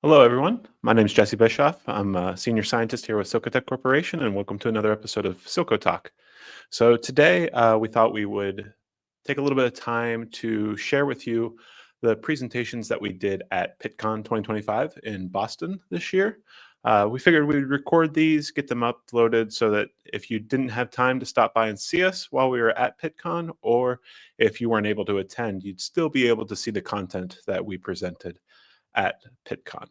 Hello, everyone. My name is Jesse Bischof. I'm a senior scientist here with Silcotech Corporation, and welcome to another episode of Silco Talk. So today, we thought we would take a little bit of time to share with you the presentations that we did at Pittcon 2025 in Boston this year. We figured we'd record these, get them uploaded so that if you didn't have time to stop by and see us while we were at Pittcon, or if you weren't able to attend, you'd still be able to see the content that we presented at Pittcon.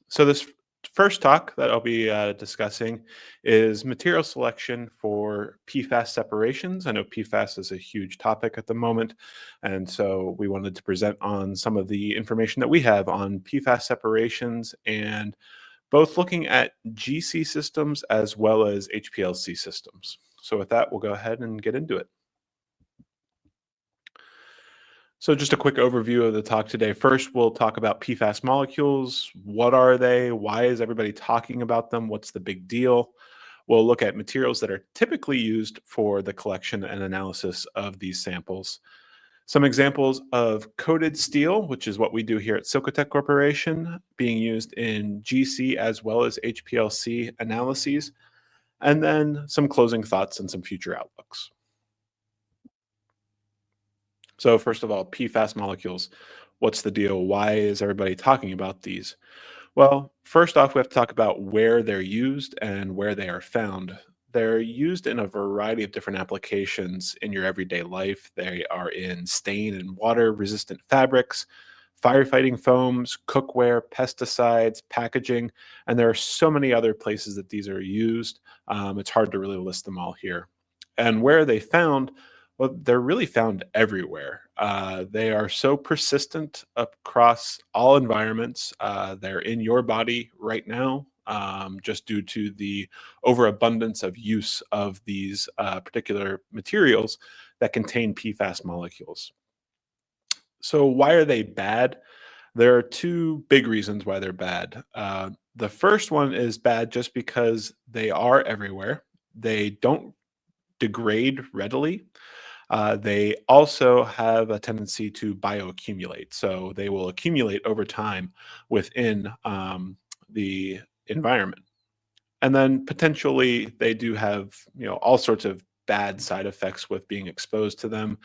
So this first talk that I'll be discussing is material selection for PFAS separations. I know PFAS is a huge topic at the moment, and so we wanted to present on some of the information that we have on PFAS separations and both looking at GC systems as well as HPLC systems. So with that, we'll go ahead and get into it. So just a quick overview of the talk today. First, we'll talk about PFAS molecules. What are they? Why is everybody talking about them? What's the big deal? We'll look at materials that are typically used for the collection and analysis of these samples. Some examples of coated steel, which is what we do here at Silcotech Corporation, being used in GC as well as HPLC analyses, and then some closing thoughts and some future outlooks. So first of all, PFAS molecules. What's the deal? Why is everybody talking about these? Well, first off, we have to talk about where they're used and where they are found. They're used in a variety of different applications in your everyday life. They are in stain and water resistant fabrics, firefighting foams, cookware, pesticides, packaging, and there are so many other places that these are used. It's hard to really list them all here. And where are they found? Well, they're really found everywhere. They are so persistent across all environments. They're in your body right now, just due to the overabundance of use of these particular materials that contain PFAS molecules. So, why are they bad? There are two big reasons why they're bad. The first one is bad just because they are everywhere. They don't degrade readily. They also have a tendency to bioaccumulate. So they will accumulate over time within the environment. And then potentially they do have, all sorts of bad side effects with being exposed to them.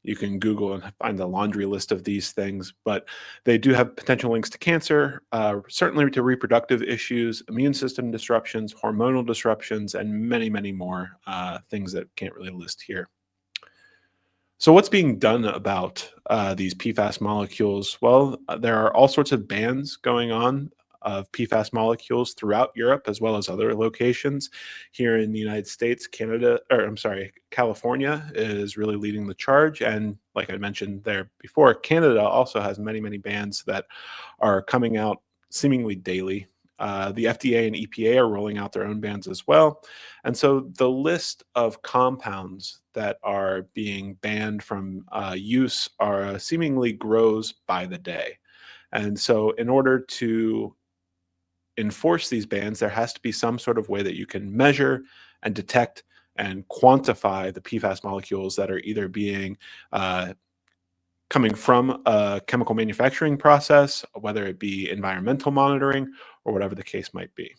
You can Google and find the laundry list of these things, but they do have potential links to cancer, certainly to reproductive issues, immune system disruptions, hormonal disruptions, and many, many more things that can't really list here. So, what's being done about these PFAS molecules? Well, there are all sorts of bans going on of PFAS molecules throughout Europe as well as other locations. Here in the United States, California is really leading the charge. And like I mentioned there before, Canada also has many, many bans that are coming out seemingly daily. The FDA and EPA are rolling out their own bans as well. And so the list of compounds that are being banned from use are seemingly grows by the day. And so in order to enforce these bans, there has to be some sort of way that you can measure and detect and quantify the PFAS molecules that are either being coming from a chemical manufacturing process, whether it be environmental monitoring or whatever the case might be.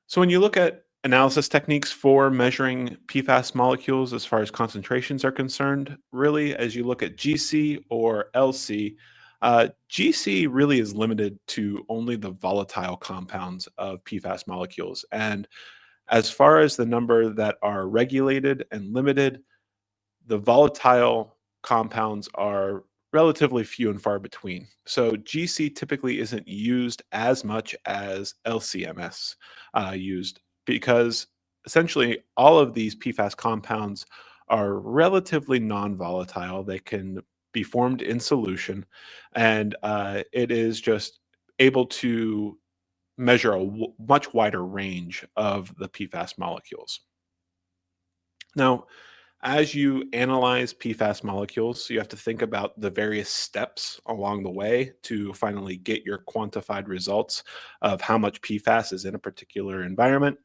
So when you look at analysis techniques for measuring PFAS molecules as far as concentrations are concerned, really, as you look at GC or LC, GC really is limited to only the volatile compounds of PFAS molecules. And as far as the number that are regulated and limited, the volatile compounds are relatively few and far between. So GC typically isn't used as much as LCMS used because essentially all of these PFAS compounds are relatively non-volatile. They can be formed in solution, and it is just able to measure a much wider range of the PFAS molecules. Now, as you analyze PFAS molecules, you have to think about the various steps along the way to finally get your quantified results of how much PFAS is in a particular environment.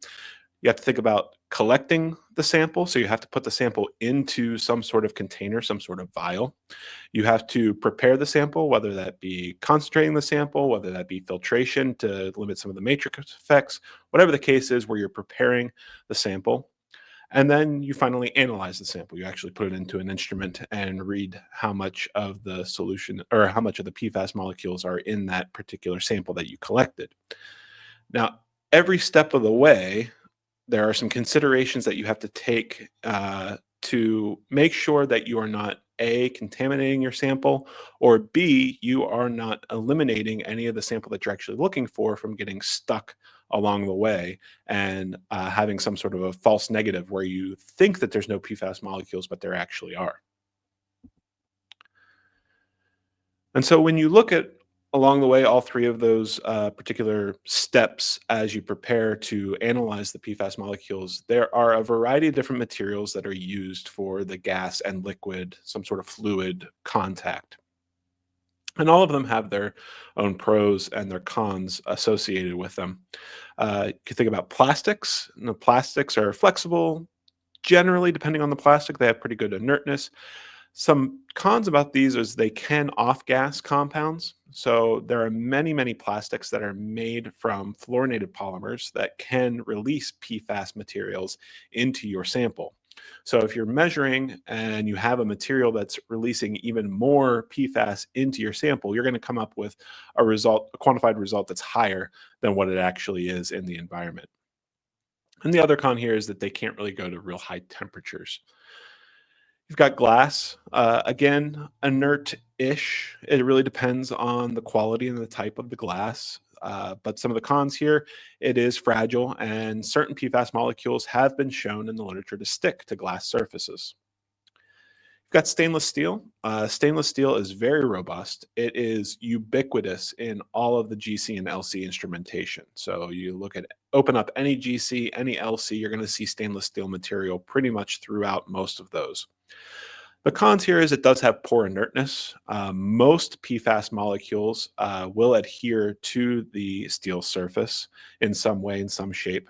You have to think about collecting the sample. So you have to put the sample into some sort of container, some sort of vial. You have to prepare the sample, whether that be concentrating the sample, whether that be filtration to limit some of the matrix effects, whatever the case is where you're preparing the sample. And then you finally analyze the sample. You actually put it into an instrument and read how much of the solution or how much of the PFAS molecules are in that particular sample that you collected. Now, every step of the way, there are some considerations that you have to take to make sure that you are not A, contaminating your sample, or B, you are not eliminating any of the sample that you're actually looking for from getting stuck along the way and having some sort of a false negative where you think that there's no PFAS molecules, but there actually are. And so when you look at along the way all three of those particular steps as you prepare to analyze the PFAS molecules, there are a variety of different materials that are used for the gas and liquid, some sort of fluid contact. And all of them have their own pros and their cons associated with them. You can think about plastics. And the plastics are flexible. Generally, depending on the plastic, they have pretty good inertness. Some cons about these is they can off-gas compounds. So there are many, many plastics that are made from fluorinated polymers that can release PFAS materials into your sample. So if you're measuring and you have a material that's releasing even more PFAS into your sample, you're going to come up with a result, a quantified result that's higher than what it actually is in the environment. And the other con here is that they can't really go to real high temperatures. You've got glass, again, inert-ish. It really depends on the quality and the type of the glass. But some of the cons here, it is fragile, and certain PFAS molecules have been shown in the literature to stick to glass surfaces. You've got stainless steel. Stainless steel is very robust. It is ubiquitous in all of the GC and LC instrumentation. So you open up any GC, any LC, you're going to see stainless steel material pretty much throughout most of those. The cons here is it does have poor inertness. Most PFAS molecules will adhere to the steel surface in some way, in some shape.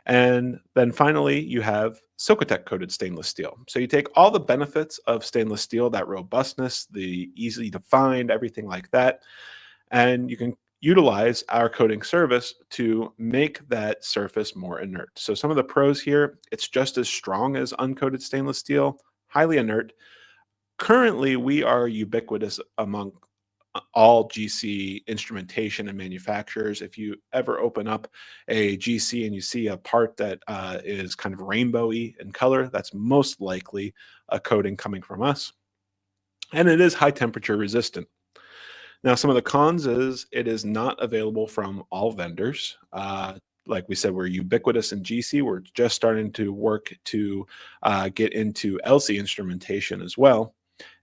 And then finally, you have Socotec coated stainless steel. So you take all the benefits of stainless steel, that robustness, the easy to find, everything like that, and you can utilize our coating service to make that surface more inert. So some of the pros here, it's just as strong as uncoated stainless steel, highly inert. Currently, we are ubiquitous among all GC instrumentation and manufacturers. If you ever open up a GC and you see a part that is kind of rainbowy in color, that's most likely a coating coming from us. And it is high temperature resistant. Now, some of the cons is it is not available from all vendors. Like we said, we're ubiquitous in GC. We're just starting to work to get into LC instrumentation as well.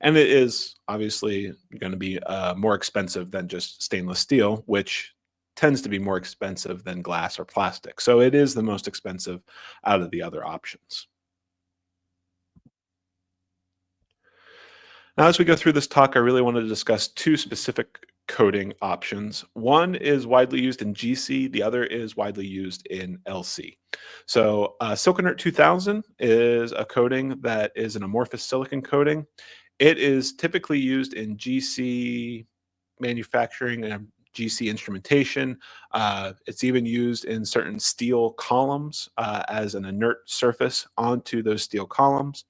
And it is obviously going to be more expensive than just stainless steel, which tends to be more expensive than glass or plastic. So it is the most expensive out of the other options. Now, as we go through this talk, I really wanted to discuss two specific coating options. One is widely used in GC, the other is widely used in LC. So, Silconert 2000 is a coating that is an amorphous silicon coating. It is typically used in GC manufacturing and GC instrumentation. It's even used in certain steel columns as an inert surface onto those steel columns.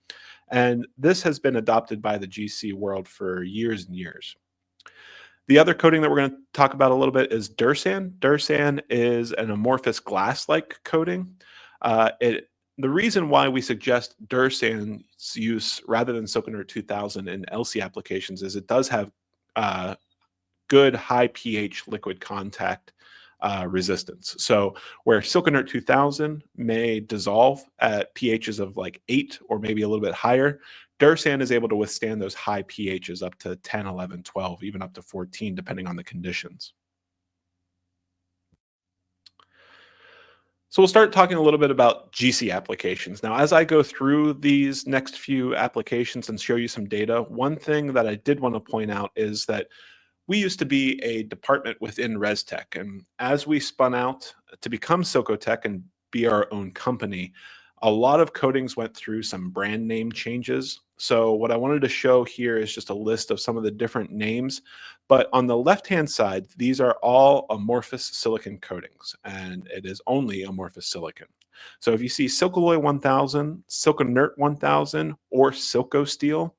And this has been adopted by the GC world for years and years. The other coating that we're going to talk about a little bit is Dursan. Dursan is an amorphous glass-like coating. The reason why we suggest Dursan's use rather than Silconert 2000 in LC applications is it does have good high pH liquid contact resistance. So where Silconert 2000 may dissolve at pHs of like 8 or maybe a little bit higher, Dursan is able to withstand those high pHs up to 10, 11, 12, even up to 14, depending on the conditions. So we'll start talking a little bit about GC applications. Now, as I go through these next few applications and show you some data, one thing that I did want to point out is that we used to be a department within ResTech. And as we spun out to become Socotec and be our own company, a lot of coatings went through some brand name changes. So what I wanted to show here is just a list of some of the different names. But on the left-hand side, these are all amorphous silicon coatings, and it is only amorphous silicon. So if you see Silkalloy 1000, Silkonert 1000, or Silco Steel,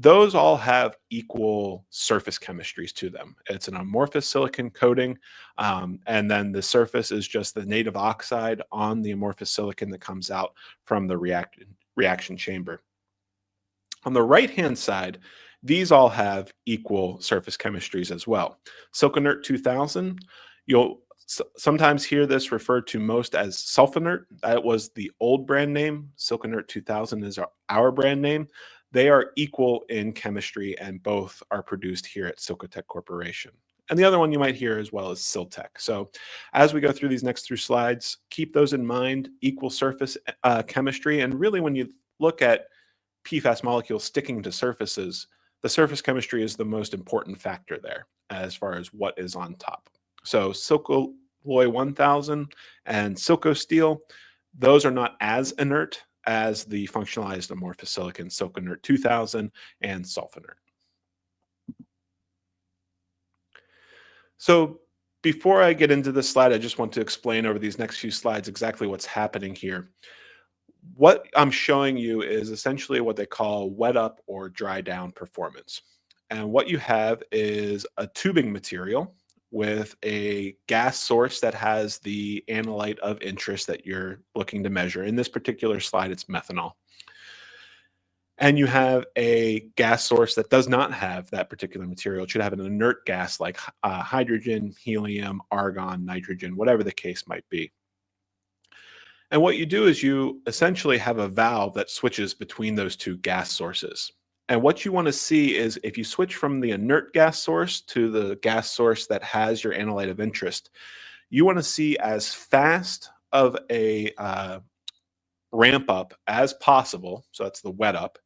those all have equal surface chemistries to them. It's an amorphous silicon coating, and then the surface is just the native oxide on the amorphous silicon that comes out from the reaction chamber. On the right-hand side, these all have equal surface chemistries as well. Silkonert 2000, you'll sometimes hear this referred to most as sulfonert. That was the old brand name. Silkonert 2000 is our brand name. They are equal in chemistry, and both are produced here at Silcotech Corporation. And the other one you might hear as well is Siltech. So as we go through these next 3 slides, keep those in mind, equal surface chemistry. And really when you look at PFAS molecules sticking to surfaces, the surface chemistry is the most important factor there as far as what is on top. So Silkalloy 1000 and Silco Steel, those are not as inert as the functionalized amorphous silicon Silkonert 2000 and sulfonert. So before I get into this slide, I just want to explain over these next few slides exactly what's happening here. What I'm showing you is essentially what they call wet up or dry down performance. And what you have is a tubing material with a gas source that has the analyte of interest that you're looking to measure. In this particular slide, it's methanol. And you have a gas source that does not have that particular material. It should have an inert gas like hydrogen, helium, argon, nitrogen, whatever the case might be. And what you do is you essentially have a valve that switches between those two gas sources. And what you want to see is if you switch from the inert gas source to the gas source that has your analyte of interest, you want to see as fast of a ramp up as possible. So that's the wet up,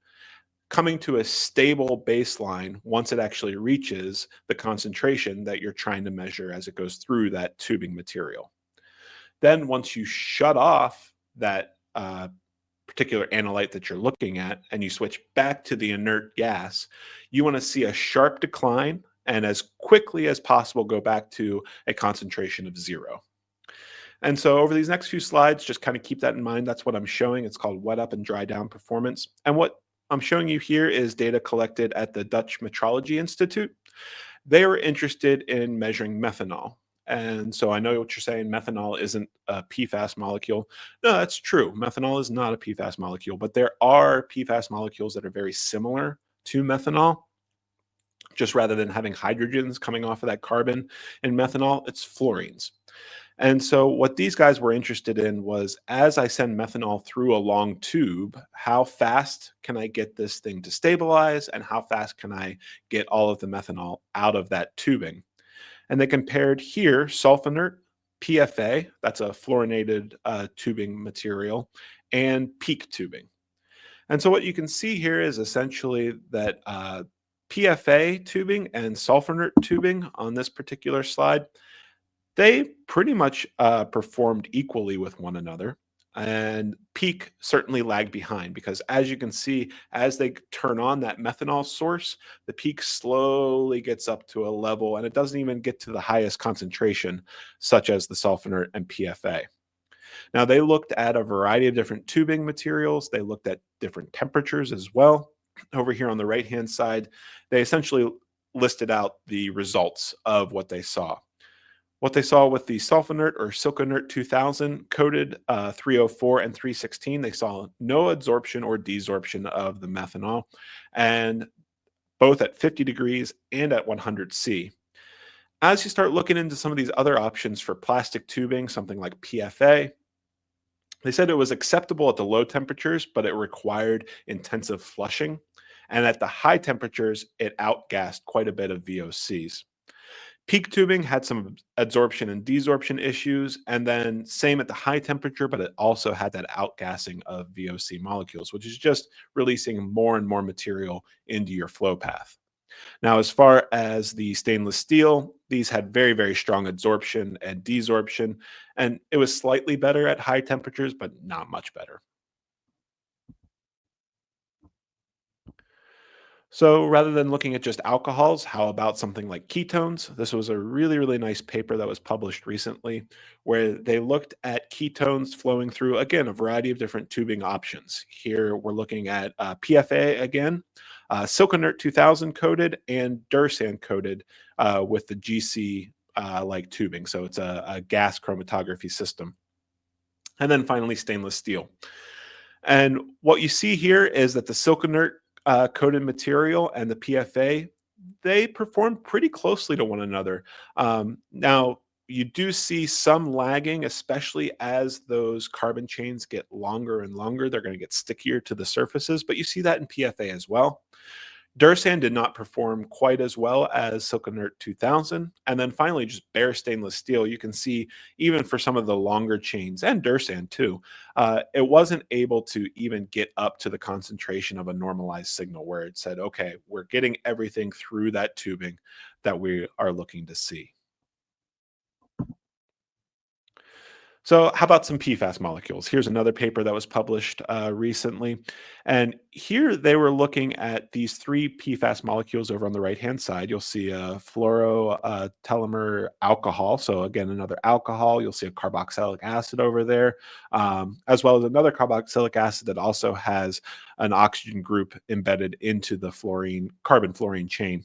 coming to a stable baseline once it actually reaches the concentration that you're trying to measure as it goes through that tubing material. Then once you shut off that particular analyte that you're looking at and you switch back to the inert gas, you want to see a sharp decline and as quickly as possible go back to a concentration of 0. And so over these next few slides, just kind of keep that in mind. That's what I'm showing. It's called wet up and dry down performance. And what I'm showing you here is data collected at the Dutch Metrology Institute. They were interested in measuring methanol. And so I know what you're saying, methanol isn't a PFAS molecule. No, that's true. Methanol is not a PFAS molecule, but there are PFAS molecules that are very similar to methanol. Just rather than having hydrogens coming off of that carbon in methanol, it's fluorines. And so what these guys were interested in was, as I send methanol through a long tube, how fast can I get this thing to stabilize and how fast can I get all of the methanol out of that tubing? And they compared here sulfonert, PFA, that's a fluorinated tubing material, and PEEK tubing. And so what you can see here is essentially that PFA tubing and sulfonert tubing on this particular slide, they pretty much performed equally with one another. And PEEK certainly lagged behind because as you can see, as they turn on that methanol source, the PEEK slowly gets up to a level and it doesn't even get to the highest concentration, such as the sulfonert and PFA. Now, they looked at a variety of different tubing materials. They looked at different temperatures as well. Over here on the right-hand side, they essentially listed out the results of what they saw. What they saw with the sulfonert or Silkonert 2000 coated 304 and 316, they saw no adsorption or desorption of the methanol, and both at 50 degrees and at 100 C. As you start looking into some of these other options for plastic tubing, something like PFA, they said it was acceptable at the low temperatures, but it required intensive flushing. And at the high temperatures, it outgassed quite a bit of VOCs. PEEK tubing had some adsorption and desorption issues, and then same at the high temperature, but it also had that outgassing of VOC molecules, which is just releasing more and more material into your flow path. Now, as far as the stainless steel, these had very, very strong adsorption and desorption, and it was slightly better at high temperatures, but not much better. So rather than looking at just alcohols, how about something like ketones? This was a really, really nice paper that was published recently where they looked at ketones flowing through, again, a variety of different tubing options. Here we're looking at PFA again, silicon inert 2000 coated, and Dursand coated with the GC like tubing. So it's a gas chromatography system. And then finally, stainless steel. And what you see here is that the silicon inert coated material and the PFA, they perform pretty closely to one another. Now, you do see some lagging, especially as those carbon chains get longer and longer. They're going to get stickier to the surfaces, but you see that in PFA as well. Dursan did not perform quite as well as Silicon Inert 2000. And then finally, just bare stainless steel. You can see even for some of the longer chains and Dursan too, it wasn't able to even get up to the concentration of a normalized signal where it said, okay, we're getting everything through that tubing that we are looking to see. So, how about some PFAS molecules? Here's another paper that was published recently. And here they were looking at these three PFAS molecules over on the right hand side. You'll see a fluorotelmer alcohol. So, again, another alcohol. You'll see a carboxylic acid over there, as well as another carboxylic acid that also has an oxygen group embedded into the fluorine, carbon fluorine chain.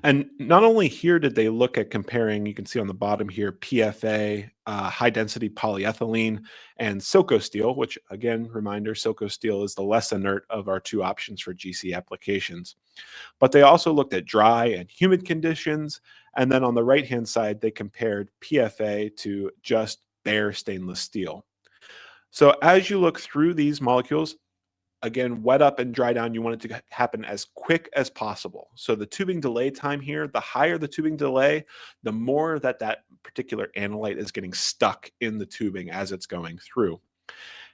And not only here did they look at comparing, you can see on the bottom here, PFA, high density polyethylene, and Silco steel, which again, reminder, Silco steel is the less inert of our two options for GC applications. But they also looked at dry and humid conditions. And then on the right hand side, they compared PFA to just bare stainless steel. So as you look through these molecules, again, wet up and dry down, you want it to happen as quick as possible. So the tubing delay time here, the higher the tubing delay, the more that that particular analyte is getting stuck in the tubing as it's going through.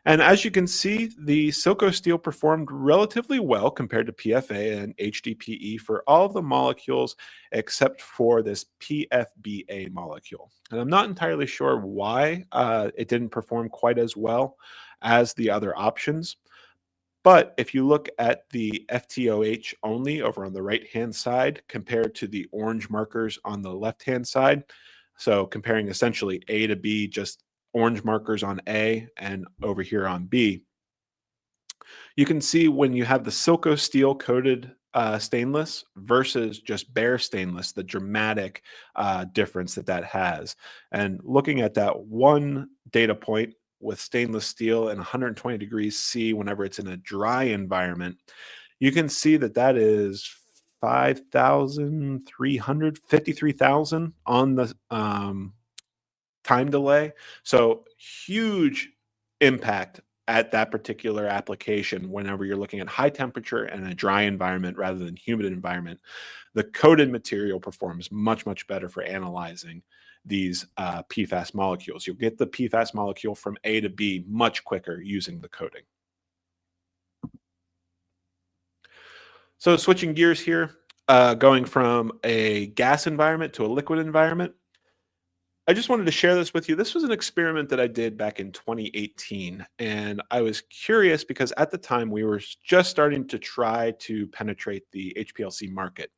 And as you can see, the Silco steel performed relatively well compared to PFA and HDPE for all of the molecules except for this PFBA molecule. And I'm not entirely sure why it didn't perform quite as well as the other options. But if you look at the FTOH only over on the right-hand side compared to the orange markers on the left-hand side, so comparing essentially A to B, just orange markers on A and over here on B, you can see when you have the Silco steel coated stainless versus just bare stainless, the dramatic difference that that has. And looking at that one data point with stainless steel and 120 degrees C whenever it's in a dry environment, you can see that that is 5,353,000 on the time delay. So huge impact at that particular application whenever you're looking at high temperature and a dry environment rather than humid environment. The coated material performs much, much better for analyzing these PFAS molecules. You'll get the PFAS molecule from A to B much quicker using the coating. So switching gears here, going from a gas environment to a liquid environment, I just wanted to share this with you. This was an experiment that I did back in 2018. And I was curious because at the time we were just starting to try to penetrate the HPLC market.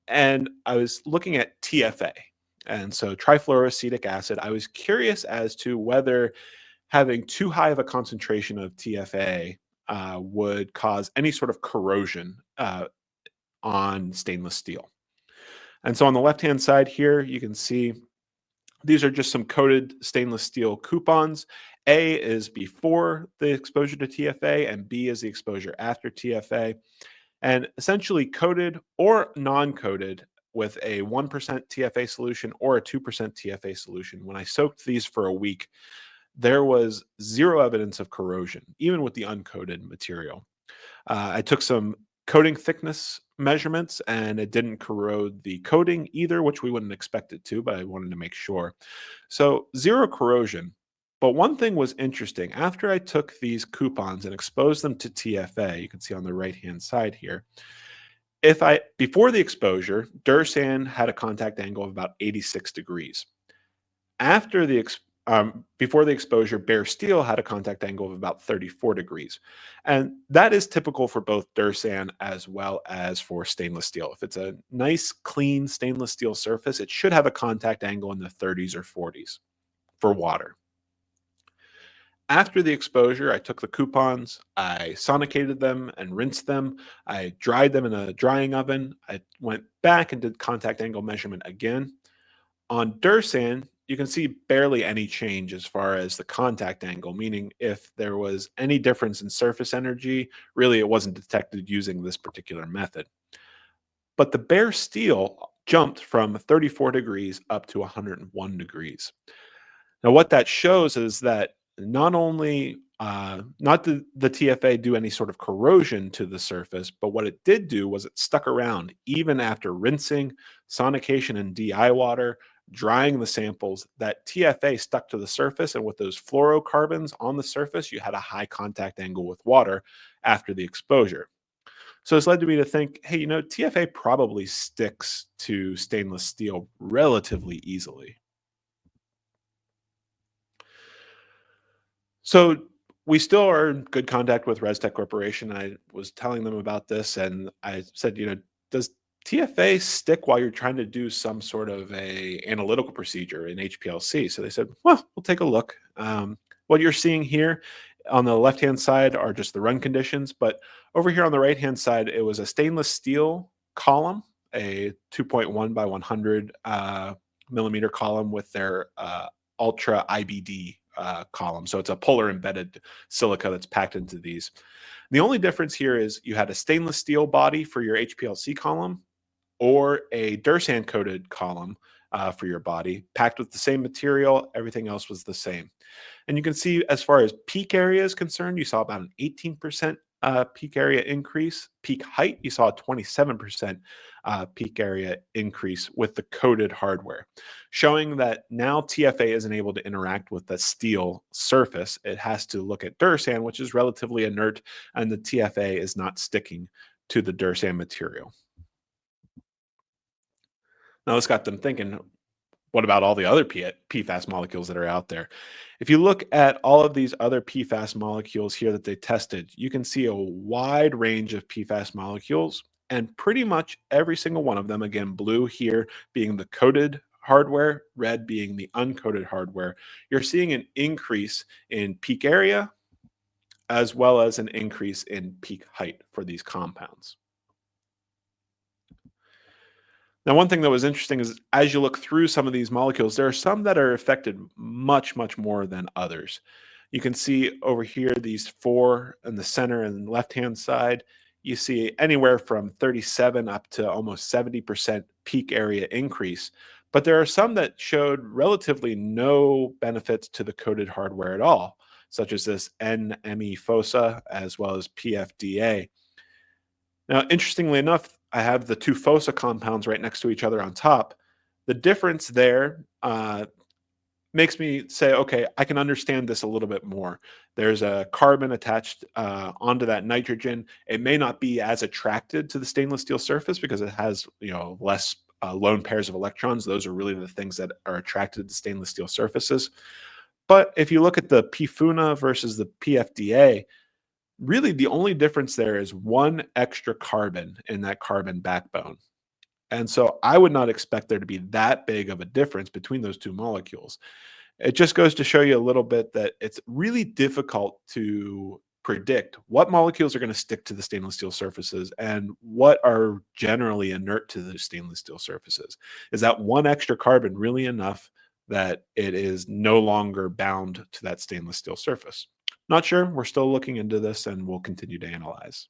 And I was looking at TFA. And so trifluoroacetic acid. I was curious as to whether having too high of a concentration of TFA would cause any sort of corrosion on stainless steel. And so on the left hand side here, you can see these are just some coated stainless steel coupons. A is before the exposure to TFA, and B is the exposure after TFA. And essentially coated or non-coated with a 1% TFA solution or a 2% TFA solution. When I soaked these for a week, there was zero evidence of corrosion, even with the uncoated material. I took some coating thickness measurements and it didn't corrode the coating either, which we wouldn't expect it to, but I wanted to make sure. So zero corrosion. But one thing was interesting. After I took these coupons and exposed them to TFA, you can see on the right-hand side here, If I before the exposure, Dursan had a contact angle of about 86 degrees. After the before the exposure, bare steel had a contact angle of about 34 degrees. And that is typical for both Dursan as well as for stainless steel. If it's a nice, clean stainless steel surface, it should have a contact angle in the 30s or 40s for water. After the exposure, I took the coupons, I sonicated them and rinsed them. I dried them in a drying oven. I went back and did contact angle measurement again. On Dursan, you can see barely any change as far as the contact angle, meaning if there was any difference in surface energy, really it wasn't detected using this particular method. But the bare steel jumped from 34 degrees up to 101 degrees. Now, what that shows is that not only not did the TFA do any sort of corrosion to the surface, but what it did do was it stuck around even after rinsing, sonication in DI water, drying the samples. That TFA stuck to the surface, and with those fluorocarbons on the surface, you had a high contact angle with water after the exposure. So it's led to me to think, hey, TFA probably sticks to stainless steel relatively easily. So we still are in good contact with ResTech Corporation. I was telling them about this, and I said, does TFA stick while you're trying to do some sort of a analytical procedure in HPLC? So they said, well, we'll take a look. What you're seeing here on the left-hand side are just the run conditions, but over here on the right-hand side, it was a stainless steel column, a 2.1 by 100 millimeter column with their Ultra IBD column. So it's a polar embedded silica that's packed into these. The only difference here is you had a stainless steel body for your HPLC column or a Dursan coated column for your body, packed with the same material. Everything else was the same. And you can see as far as peak area is concerned, you saw about an 18% peak area increase. Peak height, you saw a 27% peak area increase with the coated hardware, showing that now TFA isn't able to interact with the steel surface. It has to look at Dursan, which is relatively inert, and the TFA is not sticking to the Dursan material. Now, this got them thinking, what about all the other PFAS molecules that are out there? If you look at all of these other PFAS molecules here that they tested, you can see a wide range of PFAS molecules, and pretty much every single one of them, again, blue here being the coated hardware, red being the uncoated hardware, you're seeing an increase in peak area as well as an increase in peak height for these compounds. Now, one thing that was interesting is as you look through some of these molecules, there are some that are affected much, much more than others. You can see over here these four in the center and left-hand side. You see anywhere from 37 up to almost 70% peak area increase. But there are some that showed relatively no benefits to the coated hardware at all, such as this NME fossa as well as PFDA. Now, interestingly enough, I have the two fossa compounds right next to each other on top. The difference there makes me say, okay, I can understand this a little bit more. There's a carbon attached onto that nitrogen. It may not be as attracted to the stainless steel surface because it has, less lone pairs of electrons. Those are really the things that are attracted to stainless steel surfaces. But if you look at the PFUNA versus the PFDA, really the only difference there is one extra carbon in that carbon backbone. And so I would not expect there to be that big of a difference between those two molecules. It just goes to show you a little bit that it's really difficult to predict what molecules are going to stick to the stainless steel surfaces and what are generally inert to the stainless steel surfaces. Is that one extra carbon really enough that it is no longer bound to that stainless steel surface? Not sure. We're still looking into this and we'll continue to analyze.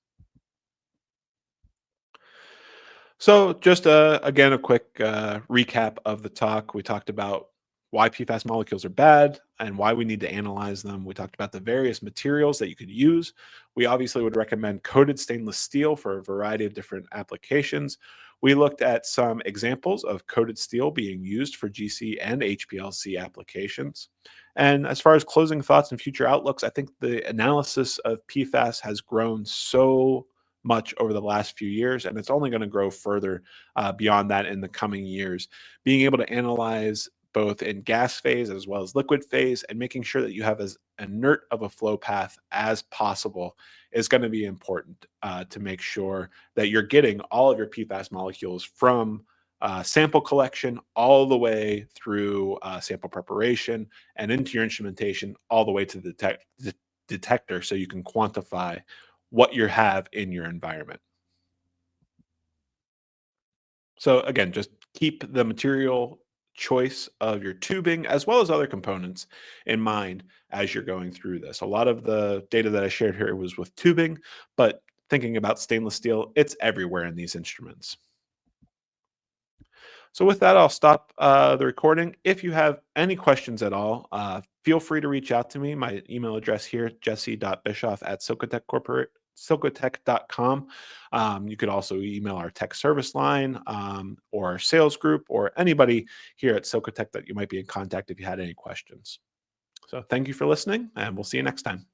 So, just again, a quick recap of the talk. We talked about why PFAS molecules are bad and why we need to analyze them. We talked about the various materials that you could use. We obviously would recommend coated stainless steel for a variety of different applications. We looked at some examples of coated steel being used for GC and HPLC applications. And as far as closing thoughts and future outlooks, I think the analysis of PFAS has grown so much over the last few years, and it's only going to grow further beyond that in the coming years. Being able to analyze both in gas phase as well as liquid phase and making sure that you have as inert of a flow path as possible is going to be important to make sure that you're getting all of your PFAS molecules from sample collection all the way through sample preparation and into your instrumentation all the way to the detector so you can quantify what you have in your environment. So again, just keep the material choice of your tubing as well as other components in mind as you're going through this. A lot of the data that I shared here was with tubing, but thinking about stainless steel, it's everywhere in these instruments. So with that, I'll stop the recording. If you have any questions at all, feel free to reach out to me. My email address here, jesse.bischoff@silcotech.com. You could also email our tech service line or our sales group or anybody here at Silcotech that you might be in contact if you had any questions. So thank you for listening, and we'll see you next time.